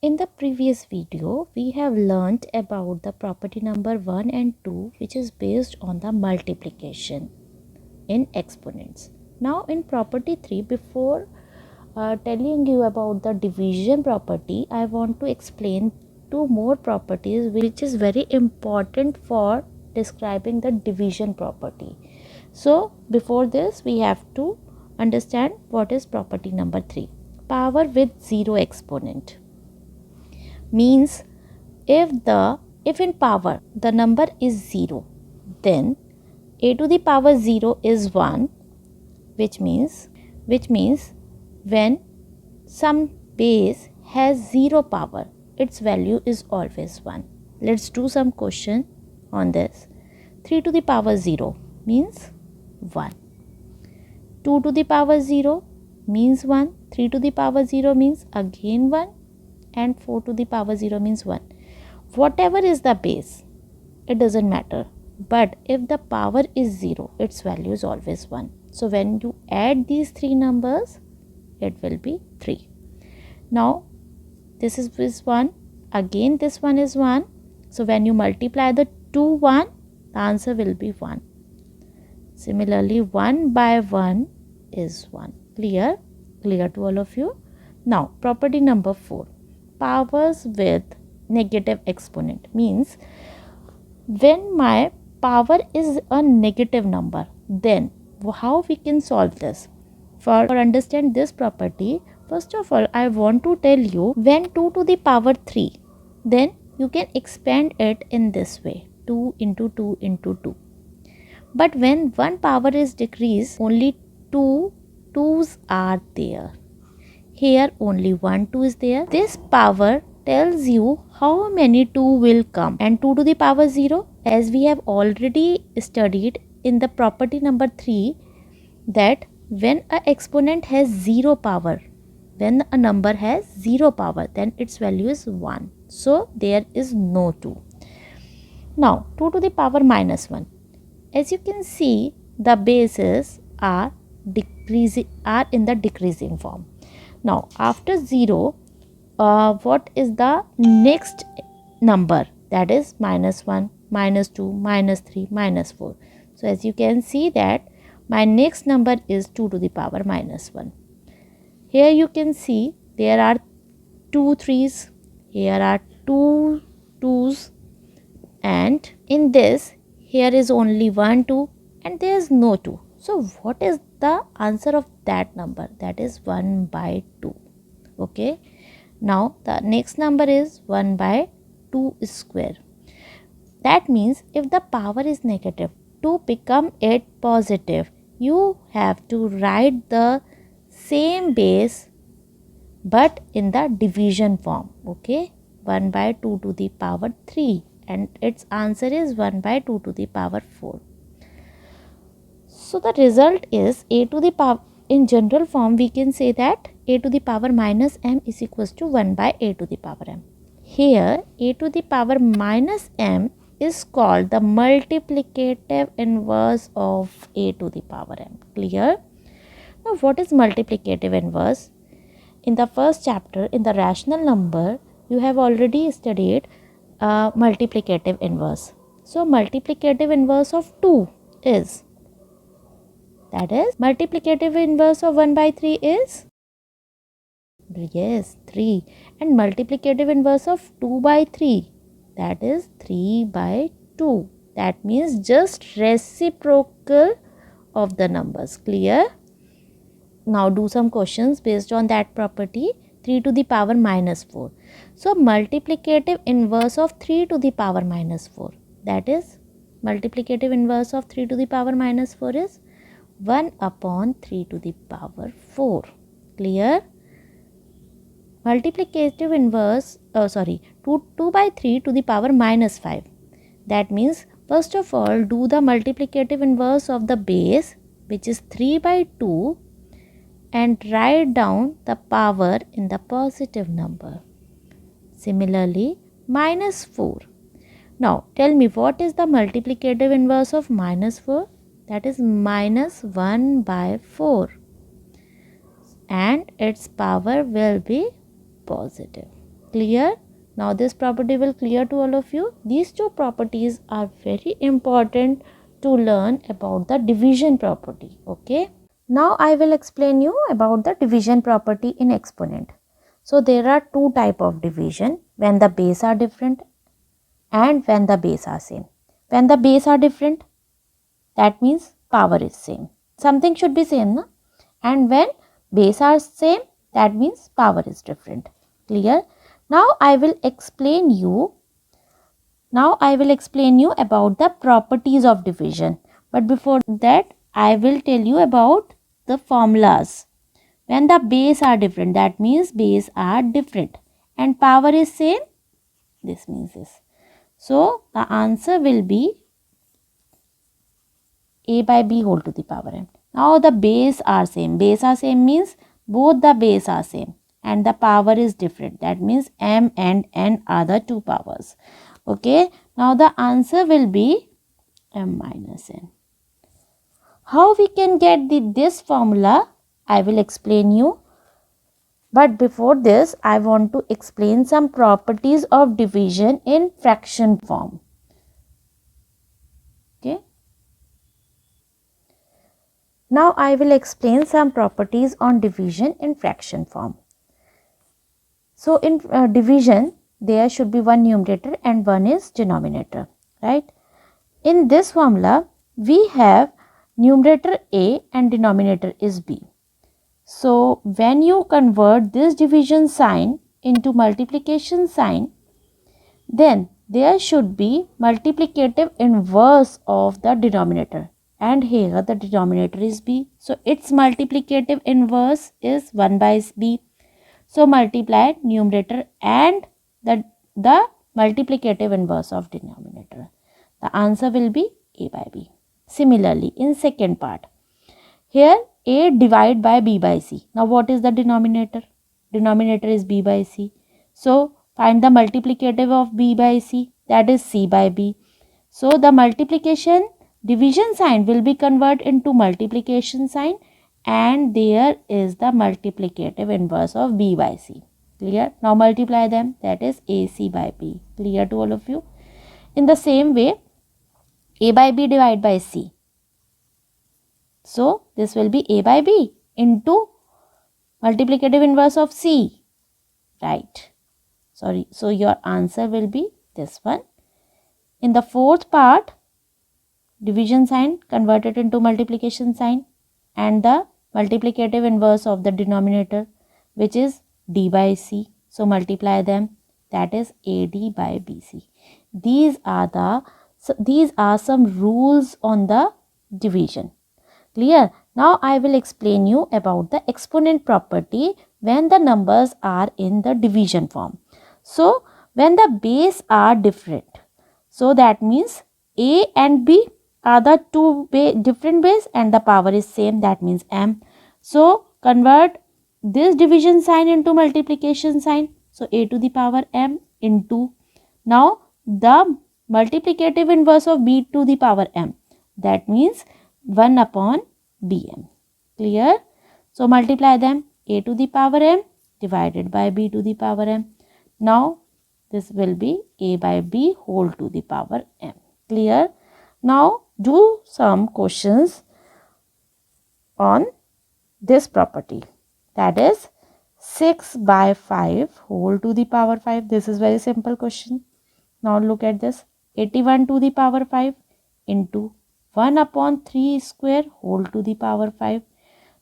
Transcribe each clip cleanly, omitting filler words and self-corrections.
In the previous video, we have learnt about the property number 1 and 2, which is based on the multiplication in exponents. Now in property 3, before telling you about the division property, I want to explain two more properties which is very important for describing the division property. So before this, we have to understand what is property number 3. Power with zero exponent means if in power the number is 0, then a to the power 0 is 1, which means when some base has 0 power, its value is always 1. Let's do some question on this. 3 to the power 0 means 1. 2 to the power 0 means 1. 3 to the power 0 means again 1. And 4 to the power 0 means 1. Whatever is the base, it doesn't matter. But if the power is 0, its value is always 1. So when you add these three numbers, it will be 3. Now this is 1. Again this one is 1. So when you multiply the 2 1, the answer will be 1. Similarly, 1 by 1 is 1. Clear? Clear to all of you? Now property number 4. Powers with negative exponent means when my power is a negative number, then how we can solve this? For understand this property, first of all, I want to tell you, when 2 to the power 3, then you can expand it in this way, 2 into 2 into 2. But when one power is decreased, only 2 2's are there. Here only 1 2 is there. This power tells you how many 2 will come. And 2 to the power 0, as we have already studied in the property number 3, that when a exponent has 0 power, when a number has 0 power, then its value is 1. So there is no 2. Now 2 to the power minus 1. As you can see, the bases are in the decreasing form. Now after 0, what is the next number? That is minus 1, minus 2, minus 3, minus 4. So as you can see that my next number is 2 to the power minus 1. Here you can see there are 2 3's, here are 2 2's, and in this here is only 1 2 and there is no 2. So what is the answer of that number? That is 1 by 2. Okay. Now the next number is 1 by 2 square. That means if the power is negative, to become it positive, you have to write the same base but in the division form. Okay. 1 by 2 to the power 3, and its answer is 1 by 2 to the power 4. So the result is a to the power, in general form we can say that a to the power minus m is equals to 1 by a to the power m. Here a to the power minus m is called the multiplicative inverse of a to the power m. Clear? Now what is multiplicative inverse? In the first chapter, in the rational number, you have already studied multiplicative inverse. So multiplicative inverse of 2 is, that is, multiplicative inverse of 1 by 3 is, yes, 3. And multiplicative inverse of 2 by 3, that is 3 by 2. That means just reciprocal of the numbers. Clear? Now do some questions based on that property. 3 to the power minus 4. So multiplicative inverse of 3 to the power minus 4. That is, multiplicative inverse of 3 to the power minus 4 is 1 upon 3 to the power 4. Clear? Multiplicative inverse, 2 by 3 to the power minus 5. That means, first of all, do the multiplicative inverse of the base, which is 3 by 2, and write down the power in the positive number. Similarly, minus 4. Now, tell me, what is the multiplicative inverse of minus 4? That is minus 1 by 4. And its power will be positive. Clear? Now this property will clear to all of you. These two properties are very important to learn about the division property. Okay. Now I will explain you about the division property in exponent. So there are two type of division, when the base are different and when the base are same. When the base are different, that means power is same. Something should be same, na? And when base are same, that means power is different. Clear? Now I will explain you about the properties of division. But before that, I will tell you about the formulas. When the base are different, that means base are different and power is same, this means this. So the answer will be a by b whole to the power m. Now the base are same. Base are same means both the base are same and the power is different. That means m and n are the two powers. Okay. Now the answer will be m minus n. How we can get this formula? I will explain you. But before this, I want to explain some properties of division in fraction form. Okay. Now I will explain some properties on division in fraction form. So in division, there should be one numerator and one is denominator, right? In this formula, we have numerator a and denominator is b. So when you convert this division sign into multiplication sign, then there should be multiplicative inverse of the denominator. And here the denominator is b. So its multiplicative inverse is 1 by b. So multiply numerator and the multiplicative inverse of denominator. The answer will be a by b. Similarly, in second part, here a divided by b by c. Now what is the denominator? Denominator is b by c. So find the multiplicative of b by c, that is c by b. So the multiplication division sign will be converted into multiplication sign and there is the multiplicative inverse of b by c. Clear? Now multiply them, that is ac by b. Clear to all of you? In the same way, a by b divided by c. So this will be a by b into multiplicative inverse of c. Right. Sorry. So your answer will be this one. In the fourth part, division sign converted into multiplication sign and the multiplicative inverse of the denominator, which is d by c. So multiply them, that is ad by bc. These are some rules on the division. Clear? Now I will explain you about the exponent property when the numbers are in the division form. So when the base are different, so that means a and b are the two different base and the power is same, that means m. So convert this division sign into multiplication sign. So a to the power m into, now the multiplicative inverse of b to the power m, that means 1 upon bm. Clear? So multiply them, a to the power m divided by b to the power m. Now this will be a by b whole to the power m. Clear? Now do some questions on this property, that is 6 by 5 whole to the power 5. This is very simple question. Now look at this, 81 to the power 5 into 1 upon 3 square whole to the power 5.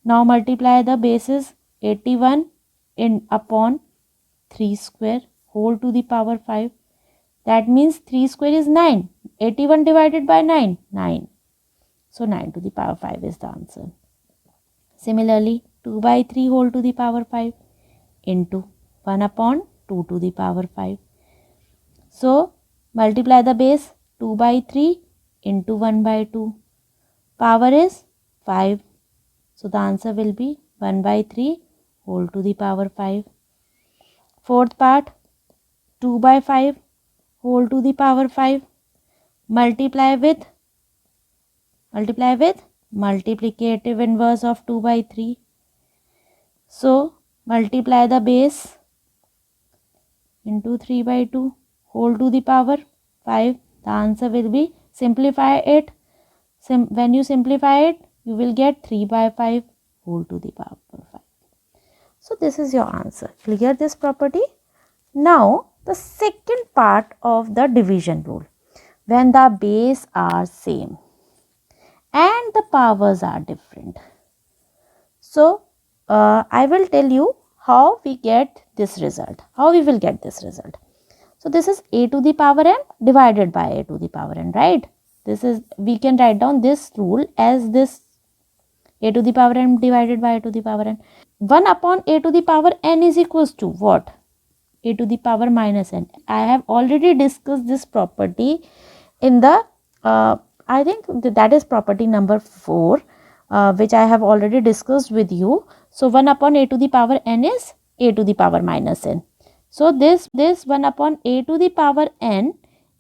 Now multiply the bases, 81 upon 3 square whole to the power 5. That means 3 square is 9. 81 divided by 9, 9. So 9 to the power 5 is the answer. Similarly, 2 by 3 whole to the power 5 into 1 upon 2 to the power 5. So multiply the base, 2 by 3 into 1 by 2. Power is 5. So the answer will be 1 by 3 whole to the power 5. Fourth part, 2 by 5 whole to the power 5. Multiply with multiplicative inverse of 2 by 3. So multiply the base, into 3 by 2 whole to the power 5. The answer will be, simplify it. When you simplify it, you will get 3 by 5 whole to the power 5. So this is your answer. Clear this property? Now the second part of the division rule. When the base are same and the powers are different. So I will tell you how we get this result. How we will get this result. So this is a to the power m divided by a to the power n, right? This is, we can write down this rule as this, a to the power n divided by a to the power n. 1 upon a to the power n is equals to what? A to the power minus n. I have already discussed this property in the, I think that is property number 4, which I have already discussed with you. So 1 upon a to the power n is a to the power minus n. So this 1 upon a to the power n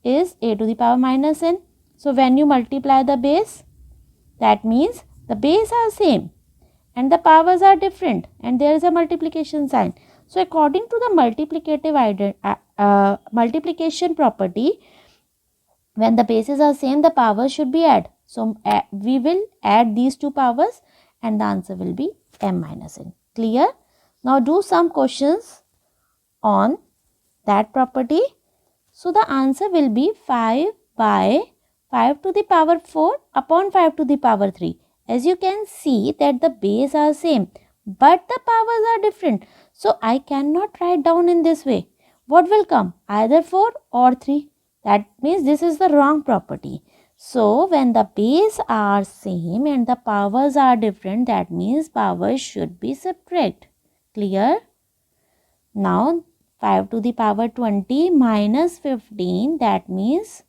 is a to the power minus n. So when you multiply the base, that means the base are same and the powers are different and there is a multiplication sign. So according to the multiplication property, when the bases are same, the powers should be add. So we will add these two powers and the answer will be m minus n. Clear? Now do some questions on that property. So the answer will be 5 by 5 to the power 4 upon 5 to the power 3. As you can see that the base are same but the powers are different. So I cannot write down in this way. What will come? Either 4 or 3. That means this is the wrong property. So when the base are same and the powers are different, that means powers should be subtract. Clear? Now 5 to the power 20 minus 15, that means,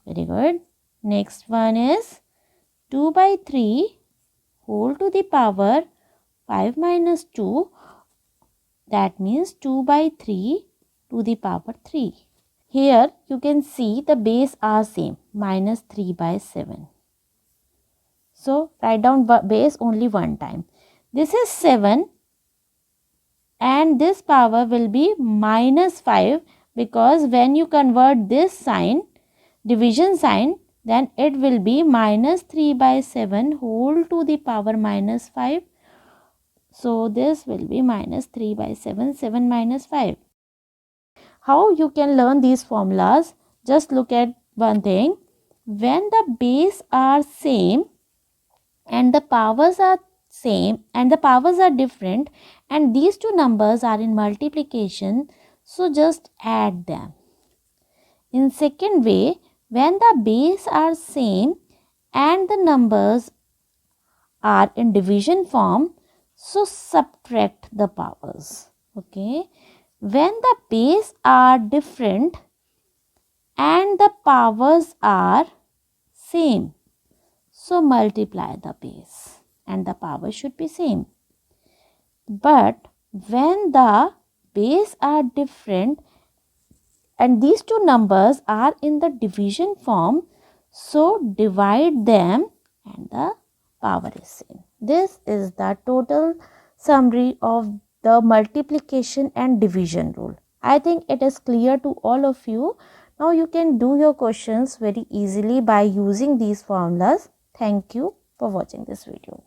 very good. Next one is 2 by 3 whole to the power 5 minus 2, that means 2 by 3 to the power 3. Here you can see the base are same, minus 3 by 7. So write down base only one time. This is 7 and this power will be minus 5, because when you convert this sign, division sign, then it will be minus 3 by 7 whole to the power minus 5. So this will be minus 3 by 7, 7 minus 5. How you can learn these formulas? Just look at one thing. When the base are same and the powers are same and the powers are different and these two numbers are in multiplication, so just add them. In second way, when the base are same and the numbers are in division form, so subtract the powers. Okay. When the base are different and the powers are same, so multiply the base and the power should be same. But when the base are different and these two numbers are in the division form, so divide them and the power is same. This is the total summary of the multiplication and division rule. I think it is clear to all of you. Now you can do your questions very easily by using these formulas. Thank you for watching this video.